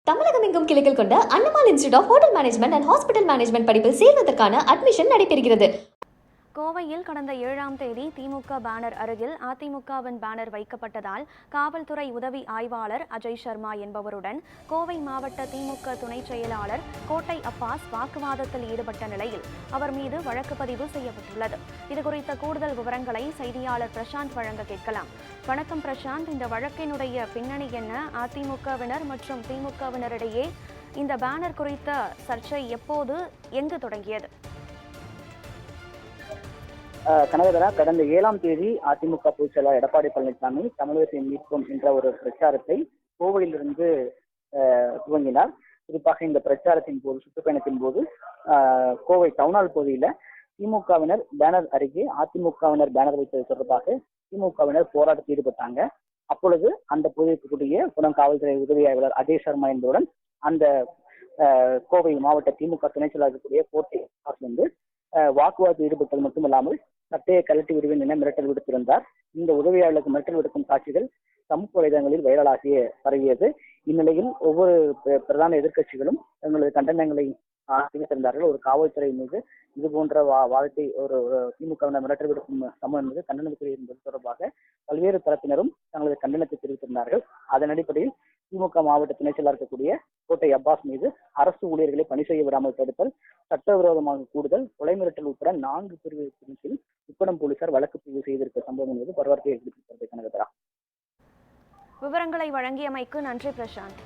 தமிழகம் எங்கும் கிளைகள் கொண்ட Annamalai institute of hotel management and hospital management படிப்பில் சேர்வதற்கான அட்மிஷன் நடைபெறுகிறது. கோவையில் கடந்த 7ஆம் தேதி திமுக பேனர் அருகில் அதிமுகவின் பேனர் வைக்கப்பட்டதால் காவல்துறை உதவி ஆய்வாளர் அஜய் சர்மா என்பவருடன் கோவை மாவட்ட திமுக துணை செயலாளர் கோட்டை அப்பாஸ் வாக்குவாதத்தில் ஈடுபட்ட நிலையில் அவர் மீது வழக்கு பதிவு செய்யப்பட்டுள்ளது. இதுகுறித்த கூடுதல் விவரங்களை செய்தியாளர் பிரசாந்த் வழங்க கேட்கலாம். வணக்கம் பிரசாந்த், இந்த வழக்கினுடைய பின்னணி என்ன? அதிமுகவினர் மற்றும் திமுகவினரிடையே இந்த பேனர் குறித்த சர்ச்சை எப்போது, எங்கு தொடங்கியது? கனகதரா, கடந்த 7ஆம் தேதி அதிமுக பொதுச் செயலாளர் எடப்பாடி பழனிசாமி தமிழகத்தை மீட்போம் என்ற ஒரு பிரச்சாரத்தை கோவையிலிருந்து துவங்கினார். குறிப்பாக இந்த பிரச்சாரத்தின் போது, சுற்றுப்பயணத்தின் போது கோவை டவுனால் பகுதியில திமுகவினர் பேனர் அருகே அதிமுகவினர் பேனர் வைத்தது தொடர்பாக திமுகவினர் போராட்டத்தில் ஈடுபட்டாங்க. அப்பொழுது அந்த பகுதிக்குரிய புறம் காவல்துறை உதவி ஆய்வாளர் அஜய் சர்மா என்பதுடன் அந்த கோவை மாவட்ட திமுக துணை செயலாளர் கோட்டை வந்து வாக்குவாதத்தில் ஈடுபட்டது மட்டுமல்லாமல் சட்டையை கழட்டி விடுவேன் என மிரட்டல் விடுத்திருந்தார். இந்த உதவியாளர்களுக்கு மிரட்டல் விடுக்கும் காட்சிகள் சமூக வலைதளங்களில் வைரலாகி பரவியது. இந்நிலையில் ஒவ்வொரு பிரதான எதிர்க்கட்சிகளும் தங்களது கண்டனங்களை தெரிவித்திருந்தார்கள். ஒரு காவல்துறை மீது இது போன்ற வாதத்தை ஒரு திமுகவினர் மிரட்டல் விடுக்கும் சம்பவம் என்பது கண்டனத்துக்குரிய என்பது தொடர்பாக பல்வேறு தரப்பினரும் தங்களது கண்டனத்தை தெரிவித்திருந்தார்கள். அதன் அடிப்படையில் திமுக மாவட்ட துணை செயலாளர் இருக்கக்கூடிய கோட்டை அப்பாஸ் மீது அரசு ஊழியர்களை பணி செய்ய விடாமல் தடுத்தல், சட்டவிரோதமாக கூடுதல், கொலை மிரட்டல் உட்பட 4 பிரிவில் உப்படம் போலீசார் வழக்கு பதிவு செய்திருக்க சம்பவம் என்பது பரபரப்பை ஏற்படுத்தியிருக்கிறது. கனகதரா, விவரங்களை வழங்கியமைக்கு நன்றி பிரசாந்த்.